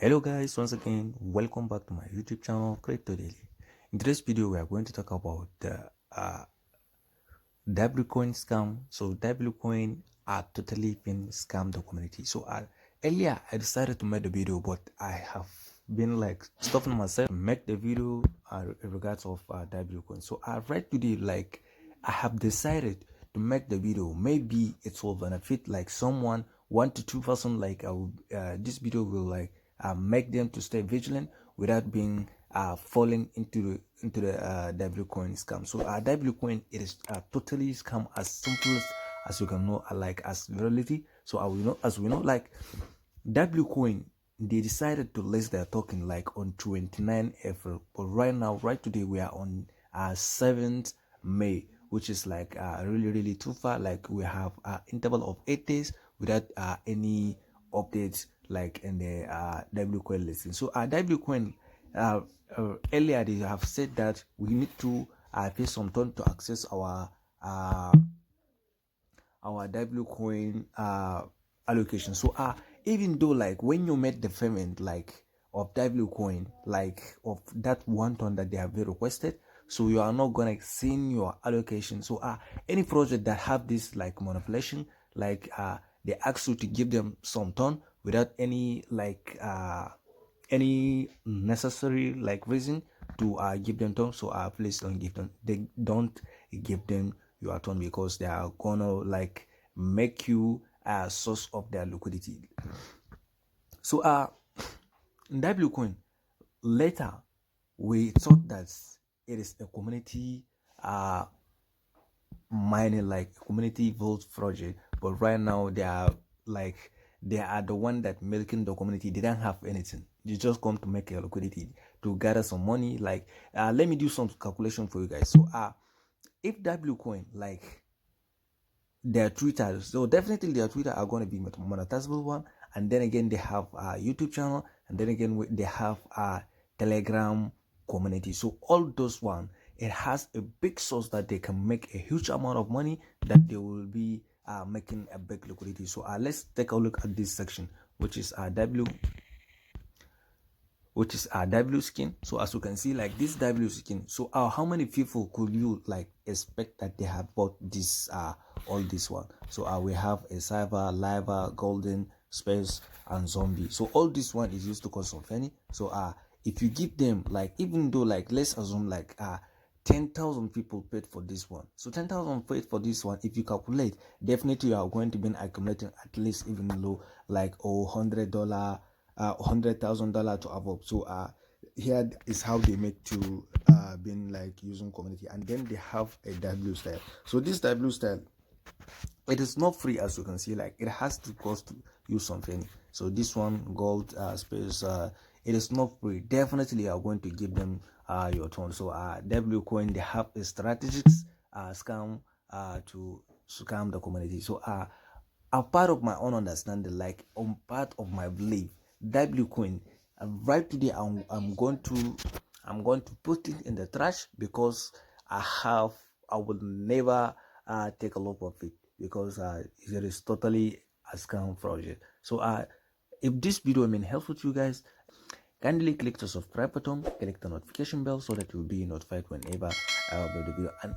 Hello guys, once again welcome back to my YouTube channel Crypto Daily. In today's video we are going to talk about the W-Coin scam. So W-Coin are totally been scammed the community. So earlier I decided to make the video, but I have been like stopping myself to make the video in regards of W-Coin. So right today, like I have decided to make the video. Maybe it will benefit like someone 1 to 2 person. Like this video will like make them to stay vigilant without being falling into the W-Coin scam. So W-Coin, it is totally scam as simple as you can know, like as reality. So as we know, like W-Coin, they decided to list their token like on 29 April, but right now, right today, we are on 7th May, which is like really too far. Like we have interval of 8 days without any updates like in the W-Coin listing. So W-Coin earlier they have said that we need to pay some time to access our W-Coin allocation. So even though like when you made the payment like of W-Coin, like of that 1 ton that they have requested, so you are not gonna see your allocation. So any project that have this like manipulation, like they ask you to give them some ton without any like any necessary like reason to give them ton. So please don't give them, they don't give them your ton, because they are gonna like make you a source of their liquidity. So W-Coin, later we thought that it is a community mining, like community vote project, but right now they are like they are the one that milking the community. They don't have anything. You just come to make a liquidity to gather some money. Like let me do some calculation for you guys. So if W-Coin like their Twitter, so definitely their Twitter are going to be monetizable one, and then again they have a YouTube channel, and then again they have a Telegram community. So all those one, it has a big source that they can make a huge amount of money, that they will be making a big liquidity. So let's take a look at this section, which is W skin. So as you can see, like this W skin, so how many people could you like expect that they have bought this all this one? So we have a cyber, liver, golden, space, and zombie. So all this one is used to cost some penny. So if you give them like, even though like let's assume like 10,000 people paid for this one, so 10,000 paid for this one, if you calculate, definitely you are going to be accumulating at least even low like $100, $100,000 to above. So here is how they make to been like using community. And then they have a W style. So this W style, it is not free, as you can see, like it has to cost you something. So this one, gold space, it is not free. Definitely you are going to give them your turn. So W-Coin, they have a strategic scam to scam the community. So a part of my own understanding, like on part of my belief, W-Coin, right today I'm going to put it in the trash, because I will never take a look of it, because it is totally a scam project. So if this video has been helpful to you guys, kindly click the subscribe button, click the notification bell, so that you'll be notified whenever I upload the video. And